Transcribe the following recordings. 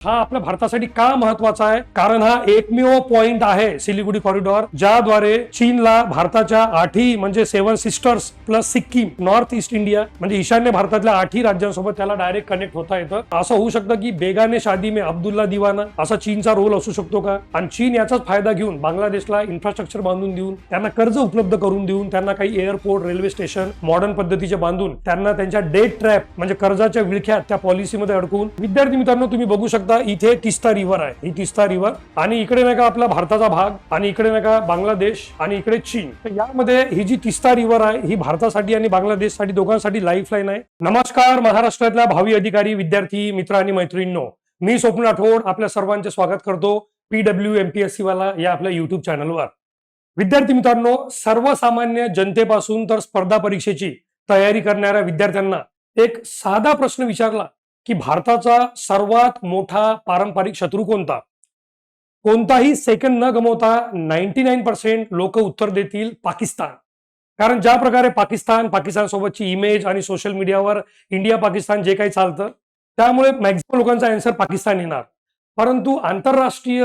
हा आपल्या भारतासाठी का महत्वाचा आहे? कारण हा एकमेव पॉइंट आहे सिलिगुडी कॉरिडॉर, ज्याद्वारे चीनला भारताच्या 8 म्हणजे 7 sisters plus Sikkim, north east India म्हणजे ईशान्य भारतातल्या 8 राज्यांसोबत त्याला डायरेक्ट कनेक्ट होता येतं. असं होऊ शकतं की बेगाने शादी में अब्दुल्ला दिवाना असा चीनचा रोल असू शकतो का? आणि चीन याचाच फायदा घेऊन बांगलादेशला इन्फ्रास्ट्रक्चर बांधून देऊन, त्यांना कर्ज उपलब्ध करून देऊन, त्यांना काही एअरपोर्ट, रेल्वे स्टेशन मॉडर्न पद्धतीचे बांधून, त्यांना त्यांच्या डेट ट्रॅप म्हणजे कर्जाच्या विळख्यात त्या पॉलिसीमध्ये अडकून. विद्यार्थी मित्रांनो, तुम्ही बघू शकता इथे तिस्ता रिव्हर आहे, ही तिस्ता रिव्हर, आणि इकडे नाही का आपला भारताचा भाग, आणि इकडे नाही का बांगलादेश, आणि इकडे चीन. तर यामध्ये ही जी तिस्ता रिव्हर आहे ही भारतासाठी आणि बांगलादेशसाठी दोघांसाठी लाईफलाईन आहे. नमस्कार महाराष्ट्रातल्या भावी अधिकारी, विद्यार्थी मित्र आणि मैत्रिणींनो, मी स्वप्न राठोड आपल्या सर्वांचे स्वागत करतो PWMPSC वाला या आपल्या युट्यूब चॅनलवर. विद्यार्थी मित्रांनो, सर्वसामान्य जनतेपासून तर स्पर्धा परीक्षेची तयारी करणाऱ्या विद्यार्थ्यांना एक साधा प्रश्न विचारला की भारताचा सर्वात मोठा पारंपरिक शत्रू कोणता? कोणताही सेकंड न गमवता 99% लोक उत्तर देतील पाकिस्तान. कारण ज्या प्रकारे पाकिस्तान सोबतची इमेज आणि सोशल मीडियावर इंडिया पाकिस्तान जे काही चालतं, त्यामुळे मॅक्झिमम लोकांचा आन्सर पाकिस्तान येणार. परंतु आंतरराष्ट्रीय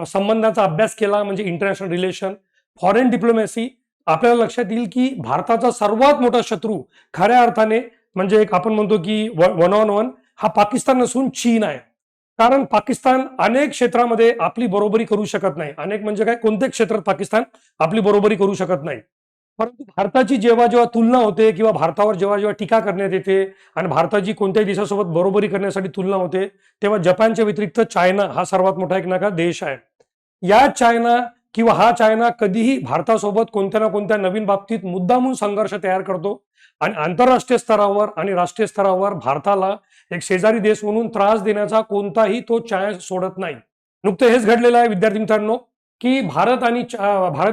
संबंधाचा अभ्यास केला म्हणजे इंटरनॅशनल रिलेशन, फॉरेन डिप्लोमॅसी, आपल्याला लक्षात येईल की भारताचा सर्वात मोठा शत्रू खऱ्या अर्थाने म्हणजे एक आपण म्हणतो की 1 on 1 हा पाकिस्तान नसून चीन आहे. कारण पाकिस्तान अनेक क्षेत्रामध्ये आपली बरोबरी करू शकत नाही. अनेक म्हणजे काय, कोणत्याच क्षेत्रात पाकिस्तान आपली बरोबरी करू शकत नाही. परंतु भारताची जेव्हा जेव्हा तुलना होते किंवा भारतावर जेव्हा जेव्हा टीका करण्यात येते आणि भारताची कोणत्याही देशासोबत बरोबरी करण्यासाठी तुलना होते, तेव्हा जपानच्या व्यतिरिक्त चायना हा सर्वात मोठा एक नका देश आहे. या चायना किंवा हा चायना कधीही भारतासोबत कोणत्या ना कोणत्या नवीन बाबतीत मुद्दामून संघर्ष तयार करतो आणि आंतरराष्ट्रीय स्तरावर आणि राष्ट्रीय स्तरावर भारताला एक शेजारी देश म्हणून त्रास देण्याचा कोणताही तो चान्स सोडत नाही. नुकतं हेच घडलेलं आहे विद्यार्थी मित्रांनो की भारत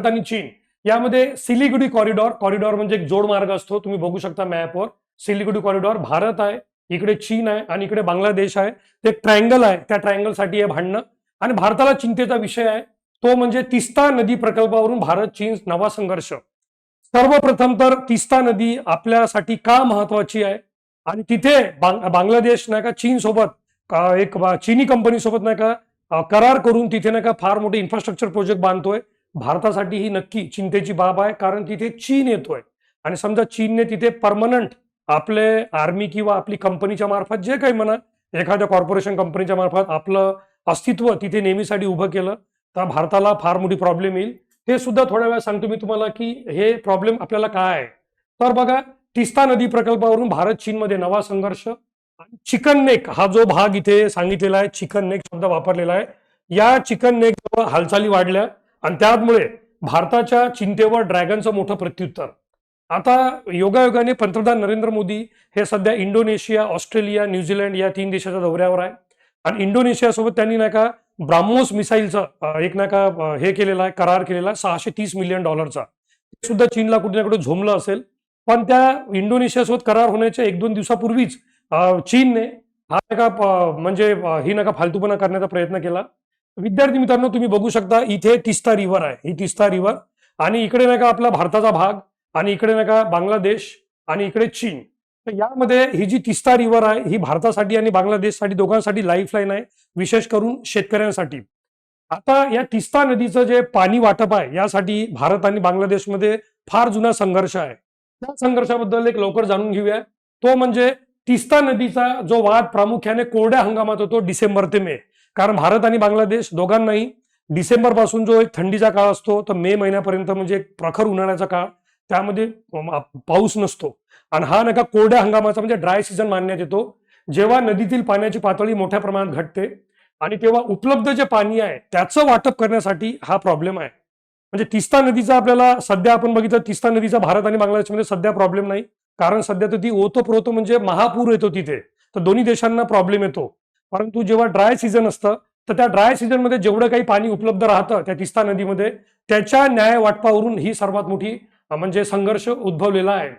आणि चीन यामध्ये सिलिगुडी कॉरिडॉर म्हणजे एक जोडमार्ग असतो. तुम्ही बघू शकता मॅपवर सिलिगुडी कॉरिडॉर, भारत आहे, इकडे चीन आहे आणि इकडे बांगलादेश आहे. ते एक ट्रायंगल आहे, त्या ट्रायंगलसाठी हे भांडणं. आणि भारताला चिंतेचा विषय आहे तो म्हणजे तिस्ता नदी प्रकल्पावरून भारत चीन नवा संघर्ष. सर्वप्रथम तर तिस्ता नदी आपल्यासाठी का महत्वाची आहे आणि तिथे बांगलादेश नाही का चीन सोबत एक चीनी कंपनी सोबत नाही का करार करून तिथे नाही का फार मोठे इन्फ्रास्ट्रक्चर प्रोजेक्ट बांधतोय. भारतासाठी ही नक्की चिंतेची बाब आहे, कारण तिथे चीन येतोय आणि समजा चीनने तिथे परमनंट आपले आर्मी किंवा आपली कंपनीच्या मार्फत जे काही म्हणा एखाद्या कॉर्पोरेशन कंपनीच्या मार्फत आपलं अस्तित्व तिथे नेहमीसाठी उभं केलं तर भारताला फार मोठी प्रॉब्लेम येईल. हे सुद्धा थोड्या वेळा सांगतो मी तुम्हाला की हे प्रॉब्लेम आपल्याला काय आहे. तर बघा, तिस्ता नदी प्रकल्पावरून भारत चीनमध्ये नवा संघर्ष आणि चिकन नेक हा जो भाग इथे सांगितलेला आहे, चिकन नेक शब्द वापरलेला आहे, या चिकन नेक हालचाली वाढल्या आणि त्यामुळे भारताच्या चिंतेवर ड्रॅगनचं मोठं प्रत्युत्तर. आता योगायोगाने पंतप्रधान नरेंद्र मोदी हे सध्या इंडोनेशिया, ऑस्ट्रेलिया, न्यूझीलंड या 3 देशाच्या दौऱ्यावर आहे आणि इंडोनेशिया सोबत त्यांनी नाही का ब्राह्मोस मिसाईलचा एक नाही का हे केलेला आहे, करार केलेला आहे $630 मिलियन. ते सुद्धा चीनला कुठे ना कुठे झोमलं असेल. पण त्या इंडोनेशियासोबत करार होण्याच्या 1-2 दिवसापूर्वीच चीनने हा नका म्हणजे ही नका फालतूपणा करण्याचा प्रयत्न केला. विद्यार्थी मित्रांनो, तुम्ही बघू शकता इथे तिस्ता रिव्हर आहे, ही तिस्ता रिव्हर, आणि इकडे नाही का आपला भारताचा भाग, आणि इकडे नाही का बांगलादेश, आणि इकडे चीन. तर यामध्ये ही जी तिस्ता रिव्हर आहे ही भारतासाठी आणि बांगलादेशसाठी दोघांसाठी लाईफलाईन आहे, विशेष करून शेतकऱ्यांसाठी. आता या तिस्ता नदीचं जे पाणी वाटप आहे यासाठी भारत आणि बांगलादेशमध्ये फार जुना संघर्ष आहे. त्या संघर्षाबद्दल एक लवकर जाणून घेऊया. तो म्हणजे तिस्ता नदीचा जो वाद प्रामुख्याने कोरड्या हंगामात होतो, डिसेंबर ते मे. कारण भारत आणि बांगलादेश दोघांनाही डिसेंबर पासून जो एक थंडीचा काळ असतो तर मे महिन्यापर्यंत म्हणजे एक प्रखर उन्हाळ्याचा काळ, त्यामध्ये पाऊस नसतो. आणि हा नका कोरड्या हंगामाचा म्हणजे ड्राय सीझन मानण्यात येतो, जेव्हा नदीतील पाण्याची पातळी मोठ्या प्रमाणात घटते आणि तेव्हा उपलब्ध जे पाणी आहे त्याचं वाटप करण्यासाठी हा प्रॉब्लेम आहे. म्हणजे तिस्ता नदीचा आपल्याला सध्या आपण बघितलं, तिस्ता नदीचा भारत आणि बांगलादेशमध्ये सध्या प्रॉब्लेम नाही, कारण सध्या तर ती ओतप्रोत म्हणजे महापूर येतो तिथे, तर दोन्ही देशांना प्रॉब्लेम येतो. परंतु जेव्हा ड्राय सीझन असतं तर त्या ड्राय सीझनमध्ये जेवढं काही पाणी उपलब्ध राहतं त्या तिस्ता नदीमध्ये, त्याच्या न्याय वाटपावरून ही सर्वात मोठी म्हणजे संघर्ष उद्भवलेला आहे.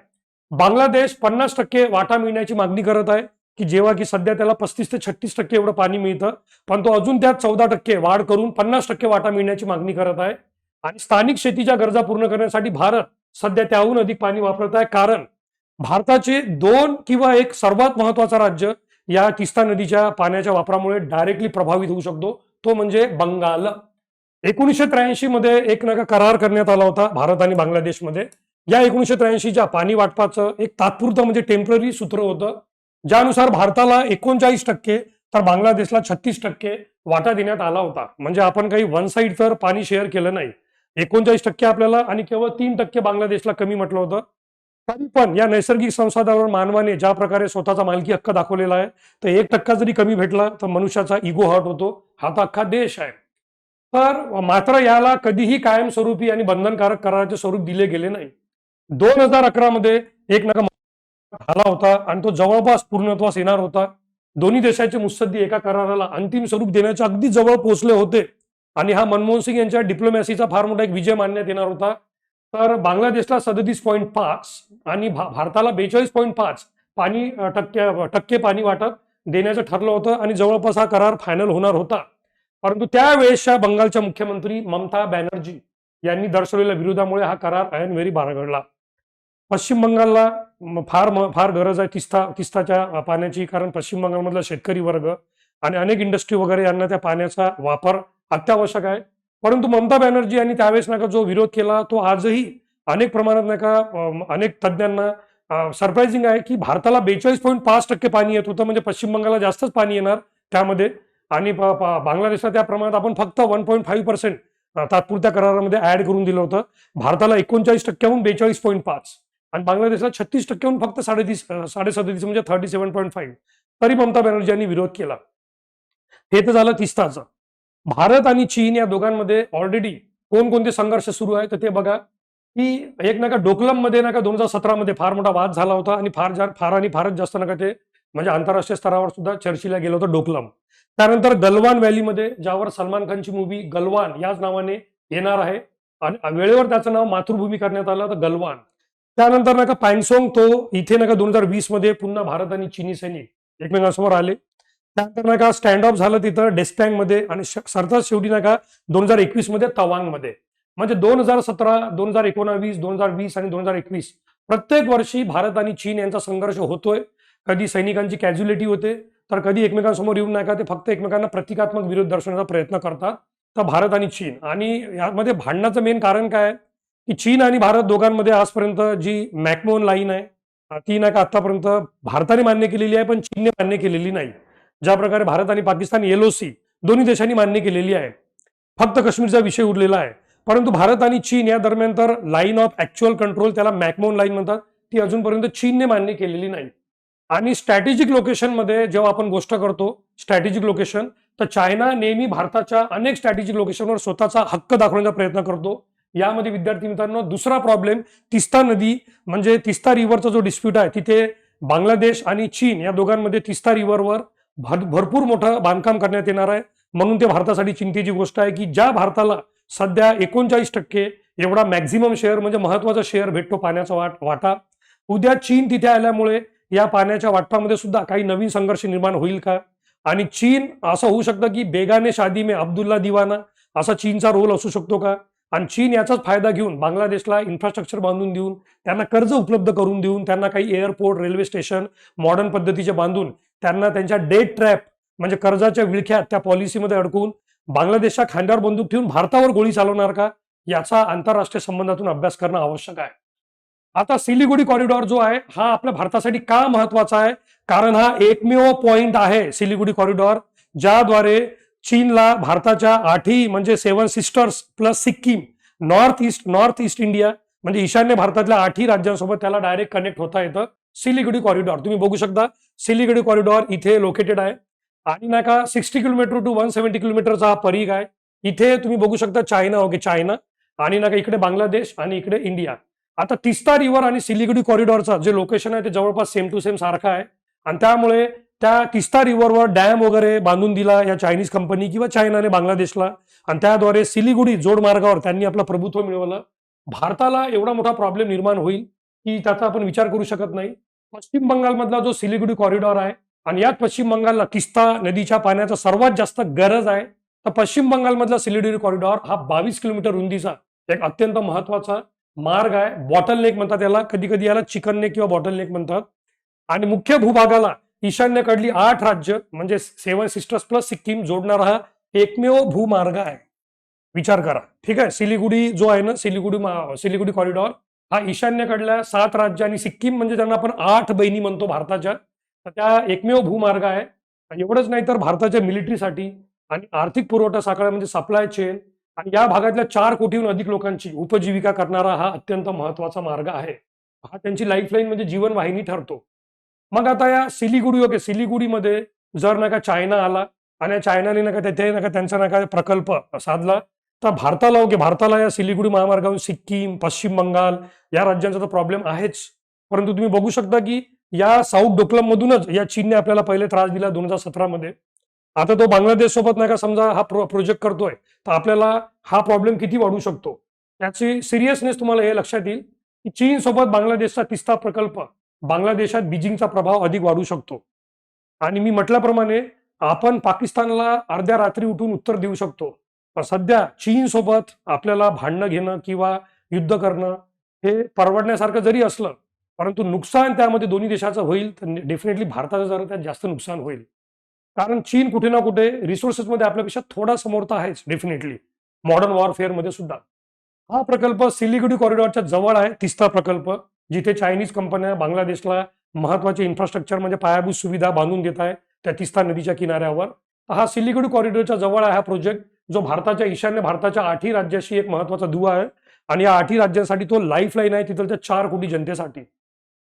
बांगलादेश 50% वाटा मिळण्याची मागणी करत आहे की जेव्हा की सध्या त्याला 35 ते 36% एवढं पाणी मिळतं, पण तो अजून त्यात 14% वाढ करून 50% वाटा मिळण्याची मागणी करत आहे. आणि स्थानिक शेतीच्या गरजा पूर्ण करण्यासाठी भारत सध्या त्याहून अधिक पाणी वापरत आहे, कारण भारताचे 2 किंवा एक सर्वात महत्वाचं राज्य या तिस्ता नदीच्या पाण्याच्या वापरामुळे डायरेक्टली प्रभावित होऊ शकतो, तो म्हणजे बंगाल. 1983 मध्ये एक नका करार करण्यात आला होता भारत आणि बांगलादेशमध्ये. या 1983च्या पाणी वाटपाचं एक तात्पुरतं म्हणजे टेम्पररी सूत्र होतं, ज्यानुसार भारताला 39% तर बांगलादेशला 36% वाटा देण्यात आला होता. म्हणजे आपण काही वन साईड तर पाणी शेअर केलं नाही. 39% आपल्याला आणि केवळ 3% बांगलादेशला कमी म्हटलं होतं. तरी पण या नैसर्गिक संसाधनावर मानवाने ज्या प्रकारे स्वतःचा मालकी हक्क दाखवलेला आहे, तर 1% जरी कमी भेटला तर मनुष्याचा इगो हर्ट होतो. हा तर अख्खा देश आहे. तर मात्र याला कधीही कायमस्वरूपी आणि बंधनकारक कराराचे स्वरूप दिले गेले नाही. 2011 मध्ये एक नका झाला होता आणि तो जवळपास पूर्णत्वास येणार होता. दोन्ही देशाचे मुत्सद्दी एका कराराला अंतिम स्वरूप देण्याच्या अगदी जवळ पोहोचले होते आणि हा मनमोहन सिंग यांच्या डिप्लोमॅसीचा फार मोठा एक विजय मानण्यात येणार होता. तर बांगलादेशला 37.5 आणि भारताला 42.5 टक्के पाणी वाटप देण्याचं ठरलं होतं आणि जवळपास हा करार फायनल होणार होता. परंतु त्यावेळेसच्या बंगालच्या मुख्यमंत्री ममता बॅनर्जी यांनी दर्शवलेल्या विरोधामुळे हा करार ऐनवेळी बाळगला. पश्चिम बंगालला फार गरज आहे तिस्ताच्या पाण्याची, कारण पश्चिम बंगालमधला शेतकरी वर्ग आणि अनेक इंडस्ट्री वगैरे यांना त्या पाण्याचा वापर अत्यावश्यक आहे. परंतु ममता बॅनर्जी यांनी त्यावेळेस नका जो विरोध केला तो आजही अनेक प्रमाणात नका अनेक तज्ज्ञांना सरप्राइझिंग आहे की भारताला 42.5% पाणी येत होतं, म्हणजे पश्चिम बंगालला जास्तच पाणी येणार त्यामध्ये, आणि बांगलादेशला त्या प्रमाणात आपण फक्त 1.5% तात्पुरत्या करारामध्ये ऍड करून दिलं होतं. भारताला 39%हून 42.5 आणि बांगलादेशला 36%हून फक्त 37.5 म्हणजे 37.5. तरी ममता बॅनर्जी यांनी विरोध केला. हे तर झालं तिस्ताचं. भारत आणि चीन या दोघांमध्ये ऑलरेडी कोणकोणते संघर्ष सुरू आहे तर ते बघा, की एक नका डोकलम मध्ये नका 2017 मध्ये फार मोठा वाद झाला होता आणि फारच जास्त नका ते म्हणजे आंतरराष्ट्रीय स्तरावर सुद्धा चर्चेला गेलं होतं डोकलम. त्यानंतर गलवान व्हॅलीमध्ये, ज्यावर सलमान खानची मूवी गलवान याच नावाने येणार आहे आणि वेळेवर त्याचं नाव मातृभूमी करण्यात आलं तर गलवान. त्यानंतर नका पॅंगसोंग तो इथे नका 2020 मध्ये पुन्हा भारत आणि चीनी सैनिक एकमेकांसमोर आले. त्यानंतर नका स्टँड ऑफ झालं तिथं डेस्पॅंग मध्ये आणि सरतात शेवटी नका 2021 मध्ये तवांग मध्ये. म्हणजे 2017, 2019, 2020 आणि 2021 प्रत्येक वर्षी भारत आणि चीन यांचा संघर्ष होतोय. कधी सैनिकांची कॅज्युलिटी होते तर कधी एकमेकांसमोर येऊन नका ते फक्त एकमेकांना प्रतिकात्मक विरोध दर्शवण्याचा प्रयत्न करतात. तर भारत आणि चीन, आणि यामध्ये भांडणाचं मेन कारण काय आहे की चीन आणि भारत दोघांमध्ये आजपर्यंत जी मॅकमोहन लाईन आहे ती नका आतापर्यंत भारताने मान्य केलेली आहे पण चीनने मान्य केलेली नाही. ज्या प्रकारे भारत आणि पाकिस्तान LOC दोन्ही देशांनी मान्य केलेली आहे, फक्त काश्मीरचा विषय उरलेला आहे. परंतु भारत आणि चीन या दरम्यान तर लाईन ऑफ ऍक्च्युअल कंट्रोल, त्याला मॅकमोहन लाईन म्हणतात, ती अजूनपर्यंत चीनने मान्य केलेली नाही. आणि स्ट्रॅटेजिक लोकेशन मध्ये जेव्हा आपण गोष्ट करतो स्ट्रॅटेजिक लोकेशन, तर चायना नेहमी भारताच्या अनेक स्ट्रॅटेजिक लोकेशनवर स्वतःचा हक्क दाखवण्याचा प्रयत्न करतो. यामध्ये विद्यार्थी मित्रांनो दुसरा प्रॉब्लेम तिस्ता नदी म्हणजे तिस्ता रिव्हरचा जो डिस्प्यूट आहे, तिथे बांगलादेश आणि चीन या दोघांमध्ये तिस्ता रिव्हरवर भरपूर मोठं बांधकाम करण्यात येणार आहे. म्हणून ते भारतासाठी चिंतेची गोष्ट आहे की ज्या भारताला सध्या 39% एवढा मॅक्झिमम शेअर म्हणजे महत्वाचा शेअर भेटतो पाण्याचा वाटा, उद्या चीन तिथे आल्यामुळे या पाण्याच्या वाटपामध्ये सुद्धा काही नवीन संघर्ष निर्माण होईल का? आणि चीन असं होऊ शकतं की बेगाने शादी में अब्दुल्ला दिवाना असा चीनचा रोल असू शकतो का? आणि चीन याचाच फायदा घेऊन बांगलादेशला इन्फ्रास्ट्रक्चर बांधून देऊन, त्यांना कर्ज उपलब्ध करून देऊन, त्यांना काही एअरपोर्ट, रेल्वे स्टेशन मॉडर्न पद्धतीचे बांधून, त्यांना त्यांच्या डेट ट्रॅप म्हणजे कर्जाच्या विळख्यात त्या पॉलिसीमध्ये अडकून बांगलादेशच्या खांद्यावर बंदूक ठेवून भारतावर गोळी चालवणार का? याचा आंतरराष्ट्रीय संबंधातून अभ्यास करणं आवश्यक आहे. आता सिलिगुडी कॉरिडॉर जो आहे हा आपल्या भारतासाठी का महत्वाचा आहे? कारण हा एकमेव पॉइंट आहे सिलिगुडी कॉरिडॉर, ज्याद्वारे चीनला भारताच्या 8 म्हणजे 7 sisters plus Sikkim north east India म्हणजे ईशान्य भारतातल्या 8 राज्यांसोबत त्याला डायरेक्ट कनेक्ट होता येतं. सिलिगुडी कॉरिडॉर तुम्ही बघू शकता, सिलिगुडी कॉरिडॉर इथे लोकेटेड आहे आणि नाही का 60 किलोमीटर टू 170 किलोमीटरचा हा परीघ आहे. इथे तुम्ही बघू शकता चायना आणि नाही का इकडे बांगलादेश आणि इकडे इंडिया. आता तिस्ता रिव्हर आणि सिलिगुडी कॉरिडॉरचा जे लोकेशन आहे ते जवळपास सेम टू सेम सारखं आहे आणि त्यामुळे त्या तिस्ता रिव्हरवर डॅम वगैरे बांधून दिला या चायनीज कंपनी किंवा चायनाने बांगलादेशला, आणि त्याद्वारे सिलिगुडी जोडमार्गावर त्यांनी आपलं प्रभुत्व मिळवलं. भारताला एवढा मोठा प्रॉब्लेम निर्माण होईल की त्याचा आपण विचार करू शकत नाही. पश्चिम बंगालमधला जो सिलिगुडी कॉरिडॉर आहे आणि यात पश्चिम बंगालला तिस्ता नदीच्या पाण्याचा सर्वात जास्त गरज आहे, तर पश्चिम बंगालमधला सिलिगुडी कॉरिडॉर हा 22 किलोमीटर रुंदीचा एक अत्यंत महत्वाचा मार्ग आहे. बॉटल नेक म्हणतात याला, कधी कधी याला चिकन नेक किंवा बॉटल नेक म्हणतात. आणि मुख्य भूभागाला ईशान्येकडली 8 राज्य म्हणजे 7 सिस्टर्स प्लस सिक्कीम जोडणारा हा एकमेव भूमार्ग आहे. विचार करा. ठीक आहे. सिलिगुडी जो आहे ना, सिलिगुडी कॉरिडॉर हा ईशान्येकडल्या 7 राज्य आणि सिक्कीम म्हणजे त्यांना आपण 8 बहिणी म्हणतो भारताच्या, तर त्या एकमेव भूमार्ग आहे. एवढंच नाही तर भारताच्या मिलिटरीसाठी आणि आर्थिक पुरवठा साखळा म्हणजे सप्लाय चेन आणि या भागातल्या 4 कोटीहून अधिक लोकांची उपजीविका करणारा हा अत्यंत महत्वाचा मार्ग आहे. हा त्यांची लाईफलाईन म्हणजे जीवनवाहिनी ठरतो. मग आता या सिलिगुडीमध्ये जर नका चायना आला आणि चायनाने नका तिथे नका त्यांचा नका प्रकल्प साधला, तर भारताला या सिलिगुडी महामार्गावरून सिक्कीम, पश्चिम बंगाल या राज्यांचा तर प्रॉब्लेम आहेच. परंतु तुम्ही बघू शकता की या साऊथ डोकलम मधूनच या चीनने आपल्याला पहिले त्रास दिला 2017 मध्ये. आता तो बांगलादेश सोबत नाही का समजा हा प्रोजेक्ट करतोय, तर आपल्याला हा प्रॉब्लेम किती वाढू शकतो त्याची सिरियसनेस तुम्हाला हे लक्षात येईल की चीन सोबत बांगलादेशचा तिस्ता प्रकल्प बांगलादेशात बीजिंगचा प्रभाव अधिक वाढू शकतो. आणि मी म्हटल्याप्रमाणे आपण पाकिस्तानला अर्ध्या रात्री उठून उत्तर देऊ शकतो. पण सध्या चीन सोबत आपल्याला भांडणं घेणं किंवा युद्ध करणं हे परवडण्यासारखं जरी असलं, परंतु नुकसान त्यामध्ये दोन्ही देशाचं होईल, तर डेफिनेटली भारताचं जरा त्यात जास्त नुकसान होईल. कारण चीन कुठे ना कुठे रिसोर्सेसमध्ये आपल्यापेक्षा थोडा समोर तर आहेच डेफिनेटली, मॉडर्न वॉरफेअरमध्ये सुद्धा. हा प्रकल्प सिलिगुडी कॉरिडॉरच्या जवळ आहे, तिस्ता प्रकल्प, जिथे चायनीज कंपन्या बांगलादेशला महत्वाचे इन्फ्रास्ट्रक्चर म्हणजे पायाभूत सुविधा बांधून देत आहे त्या तिस्ता नदीच्या किनाऱ्यावर. हा सिलिगुडी कॉरिडॉरच्या जवळ आहे हा प्रोजेक्ट, जो भारताच्या ईशान्य भारताच्या 8ही राज्याशी एक महत्वाचा दुवा आहे आणि या 8ही राज्यांसाठी तो लाईफलाईन आहे तिथलच्या 4 कोटी जनतेसाठी.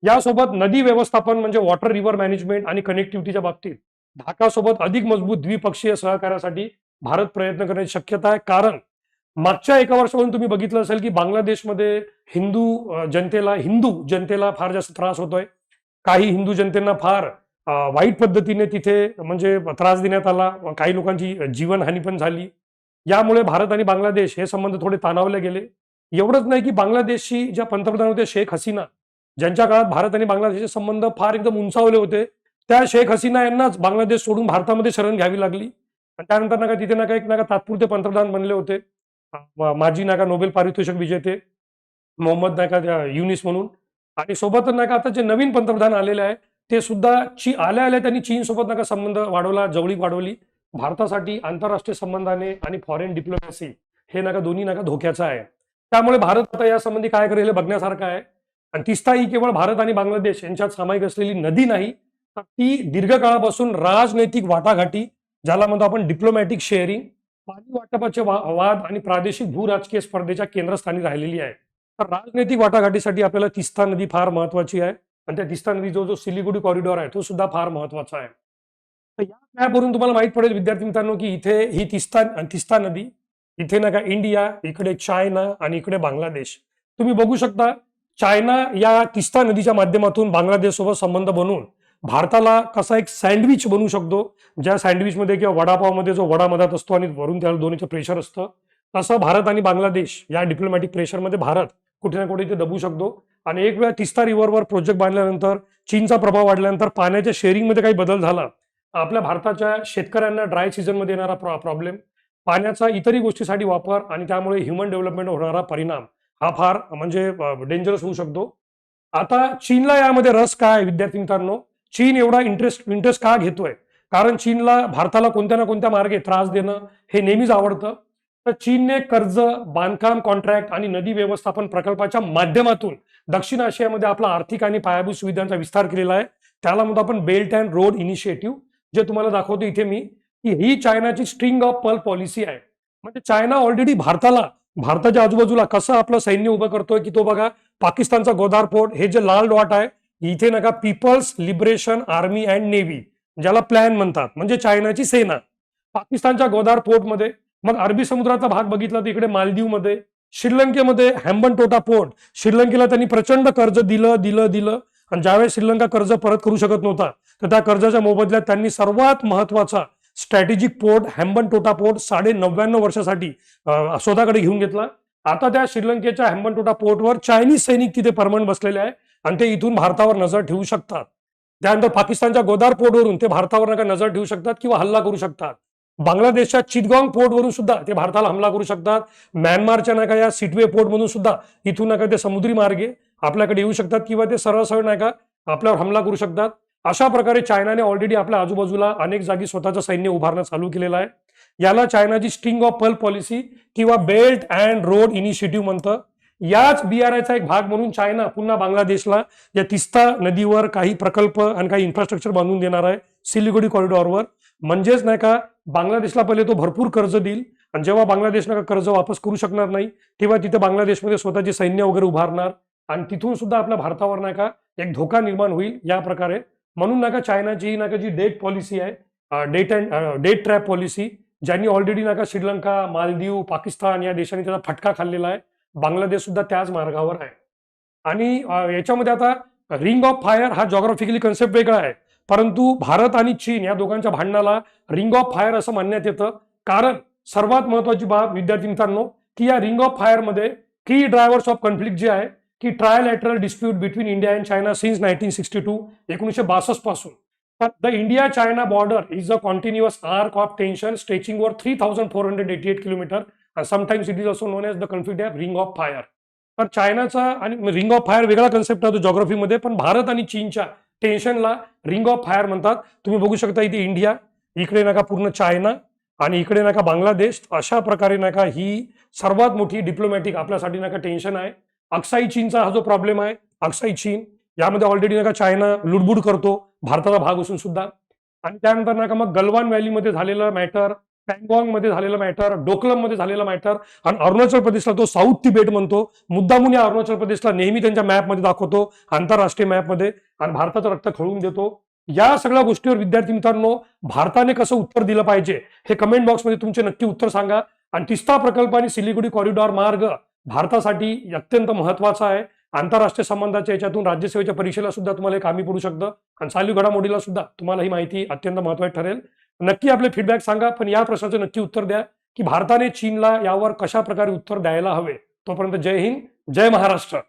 यासोबत नदी व्यवस्थापन म्हणजे वॉटर रिव्हर मॅनेजमेंट आणि कनेक्टिव्हिटीच्या बाबतीत ढाकासोबत अधिक मजबूत द्विपक्षीय सहकार्यासाठी भारत प्रयत्न करण्याची शक्यता आहे. कारण मागच्या एका वर्षापासून तुम्ही बघितलं असेल की बांगलादेशमध्ये हिंदू जनतेला फार जास्त त्रास होतोय. काही हिंदू जनतेला फार वाईट पद्धतीने तिथे म्हणजे त्रास देण्यात आला, काही लोकांची जीवनहानी पण झाली. यामुळे भारत आणि बांगलादेश हे संबंध थोडे ताणावले गेले. एवढंच नाही की बांगलादेशची ज्या पंतप्रधान होते शेख हसीना, ज्यांच्या काळात भारत आणि बांगलादेशचे संबंध फार एकदम उंचावले होते, त्या शेख हसीना यांनाच बांगलादेश सोडून भारतामध्ये शरण घ्यावी लागली. आणि त्यानंतर नका तिथे नका एक नका तात्पुरते पंतप्रधान बनले होते माजी नका नोबेल पारितोषिक विजेते मोहम्मद नका युनिस म्हणून. आणि सोबतच नका आता जे नवीन पंतप्रधान आलेले आहे ते सुद्धा आल्या त्यांनी चीन सोबत नका संबंध वाढवला, जवळीक वाढवली. भारतासाठी आंतरराष्ट्रीय संबंधाने आणि फॉरेन डिप्लोमॅसी हे नका दोन्ही नका धोक्याचं आहे. त्यामुळे भारत आता यासंबंधी काय करेल हे बघण्यासारखं आहे. आणि तिस्ता ही केवळ भारत आणि बांगलादेश यांच्यात सामायिक असलेली नदी नाही, तर ती दीर्घकाळापासून राजनैतिक वाटाघाटी, ज्याला म्हणतो आपण डिप्लोमॅटिक शेअरिंग, पाणी वाटपाचे वाद आणि प्रादेशिक भूराजकीय स्पर्धेच्या केंद्रस्थानी राहिलेली आहे. तर राजनैतिक वाटाघाटीसाठी आपल्याला तिस्ता नदी फार महत्वाची आहे आणि त्या तिस्ता नदी जो सिलिगुडी कॉरिडॉर आहे तो सुद्धा फार महत्वाचा आहे. तर या मॅपवरून तुम्हाला माहित पडेल विद्यार्थी मित्रांनो की इथे ही तिस्ता नदी, इथे नका इंडिया, इकडे चायना आणि इकडे बांगलादेश. तुम्ही बघू शकता चायना या तिस्ता नदीच्या माध्यमातून बांगलादेश सोबत संबंध बनवून भारताला कसा एक सँडविच बनवू शकतो, ज्या सँडविचमध्ये किंवा वडापावमध्ये जो वडा मधात असतो आणि वरून त्याला दोन्हीचं प्रेशर असतं, तसं भारत आणि बांगलादेश या डिप्लोमॅटिक प्रेशरमध्ये भारत कुठे ना कुठे इथे दबू शकतो. आणि एक वेळा तिस्ता रिव्हरवर प्रोजेक्ट बांधल्यानंतर चीनचा प्रभाव वाढल्यानंतर पाण्याच्या शेअरिंगमध्ये काही बदल झाला, आपल्या भारताच्या शेतकऱ्यांना ड्राय सीझनमध्ये येणारा प्रॉब्लेम, पाण्याचा इतरही गोष्टीसाठी वापर आणि त्यामुळे ह्युमन डेव्हलपमेंट होणारा परिणाम हा फार म्हणजे डेंजरस होऊ शकतो. आता चीनला यामध्ये रस काय विद्यार्थी मित्रांनो, चीन एवढा इंटरेस्ट का घेतोय? कारण चीनला भारताला कोणत्या ना कोणत्या मार्गे त्रास देणं हे नेहमीच आवडतं. तर चीनने कर्ज, बांधकाम कॉन्ट्रॅक्ट आणि नदी व्यवस्थापन प्रकल्पाच्या माध्यमातून दक्षिण आशियामध्ये आपला आर्थिक आणि पायाभूत सुविधांचा विस्तार केलेला आहे. त्याला म्हणतो आपण बेल्ट अँड रोड इनिशिएटिव्ह, जे तुम्हाला दाखवतो इथे मी की ही चायनाची स्ट्रिंग ऑफ पर्ल पॉलिसी आहे. म्हणजे चायना ऑलरेडी भारताच्या आजूबाजूला कसं आपलं सैन्य उभं करतोय की तो बघा, पाकिस्तानचा गोदार पोर्ट, हे जे लाल डॉट आहे इथे नका People's Liberation Army and Navy, ज्याला प्लॅन म्हणतात, म्हणजे चायनाची सेना. पाकिस्तानच्या गोदार पोर्टमध्ये, मग अरबी समुद्राचा भाग बघितला तर इकडे मालदीवमध्ये, श्रीलंकेमध्ये हॅम्बनटोटा पोर्ट. श्रीलंकेला त्यांनी प्रचंड कर्ज दिलं आणि ज्यावेळेस श्रीलंका कर्ज परत करू शकत नव्हता, तर त्या कर्जाच्या मोबदल्यात त्यांनी सर्वात महत्वाचा स्ट्रॅटेजिक पोर्ट हॅम्बनटोटा पोर्ट 99.5 वर्षासाठी स्वतःकडे घेऊन घेतला. आता त्या श्रीलंकेच्या हॅम्बनटोटा पोर्टवर चायनीज सैनिक तिथे परमनंट बसलेले आहे आणि ते इथून भारतावर नजर ठेवू शकतात. त्यानंतर पाकिस्तानच्या गोदार पोर्टवरून ते भारतावर नका नजर ठेवू शकतात किंवा हल्ला करू शकतात. बांगलादेशच्या चिटगांग पोर्टवरून सुद्धा ते भारताला हमला करू शकतात. म्यानमारच्या नका या सिटवे पोर्टमधून सुद्धा इथून नका ते समुद्री मार्गे आपल्याकडे येऊ शकतात किंवा ते सरळ नका आपल्यावर हमला करू शकतात. अशा प्रकारे चायनाने ऑलरेडी आपल्या आजूबाजूला अनेक जागी स्वतःचं सैन्य उभारणं चालू केलेलं आहे. याला चायनाची स्ट्रिंग ऑफ पर्ल पॉलिसी किंवा बेल्ट अँड रोड इनिशिएटिव्ह म्हणतं. याच BRIचा एक भाग म्हणून चायना पुन्हा बांगलादेशला या तिस्ता नदीवर काही प्रकल्प आणि काही इन्फ्रास्ट्रक्चर बांधून देणार आहे सिलिगुडी कॉरिडॉरवर. म्हणजेच नाही का, बांगलादेशला पहिले तो भरपूर कर्ज देईल आणि जेव्हा बांगलादेश नाही का कर्ज वापस करू शकणार नाही तेव्हा तिथे बांगलादेशमध्ये स्वतःची सैन्य वगैरे उभारणार आणि तिथून सुद्धा आपल्या भारतावर नाही का एक धोका निर्माण होईल या प्रकारे. म्हणून नाही का चायनाची नाही का जी डेट पॉलिसी आहे, डेट ट्रॅप पॉलिसी, ज्यांनी ऑलरेडी नाही का श्रीलंका, मालदीव, पाकिस्तान या देशांनी त्याचा फटका खाल्लेला आहे. बांगलादेश सुद्धा त्याच मार्गावर आहे. आणि याच्यामध्ये आता रिंग ऑफ फायर हा जॉग्राफिकली कन्सेप्ट वेगळा आहे, परंतु भारत आणि चीन या दोघांच्या भांडणाला रिंग ऑफ फायर असं म्हणण्यात येतं. कारण सर्वात महत्वाची बाब विद्यार्थी मित्रांनो, की या रिंग ऑफ फायर मध्ये की ड्रायव्हर्स ऑफ कॉन्फ्लिक्ट जे आहे की trilateral dispute between India and China since 1962 1962 पासून. The India China border is a continuous arc of tension stretching over 3488 kilometre. Sometimes it is also known as the conflict of ring of fire. तर चायनाचा आणि ring of fire वेगळा concept आहे जॉग्राफीमध्ये, पण भारत आणि चीनच्या टेन्शनला रिंग ऑफ फायर म्हणतात. तुम्ही बघू शकता इथे इंडिया, इकडे नका पूर्ण चायना आणि इकडे नका बांगलादेश. अशा प्रकारे नका ही सर्वात मोठी डिप्लोमॅटिक आपल्यासाठी नका टेन्शन आहे. अक्साई चीनचा हा जो प्रॉब्लेम आहे, अक्साई चीन यामध्ये ऑलरेडी नका चायना लुडबुड करतो भारताचा भाग असून सुद्धा. आणि त्यानंतर नका मग गलवान व्हॅलीमध्ये झालेलं मॅटर, पँगॉंग मध्ये झालेलं मॅटर, डोकलम मध्ये झालेलं मॅटर आणि अरुणाचल प्रदेशला तो साऊथ तिबेट म्हणतो. मुद्दामून या अरुणाचल प्रदेशला नेहमी त्यांच्या मॅपमध्ये दाखवतो, आंतरराष्ट्रीय मॅपमध्ये, आणि भारताचं रक्त खळून देतो. या सगळ्या गोष्टीवर विद्यार्थी मित्रांनो भारताने कसं उत्तर दिलं पाहिजे हे कमेंट बॉक्समध्ये तुमचे नक्की उत्तर सांगा. आणि तिस्ता प्रकल्प आणि सिलिगुडी कॉरिडॉर मार्ग भारतासाठी अत्यंत महत्वाचा आहे. आंतरराष्ट्रीय संबंधाच्या याच्यातून राज्यसेवेच्या परीक्षेला सुद्धा तुम्हाला हे कामी पडू शकतं आणि चालू घडामोडीला सुद्धा तुम्हाला ही माहिती अत्यंत महत्वाची ठरेल. नक्की आपले फीडबॅक सांगा, पण या प्रश्नाचे नक्की उत्तर द्या की भारताने चीनला यावर कशा प्रकारे उत्तर द्यायला हवे. तोपर्यंत जय हिंद, जय महाराष्ट्र.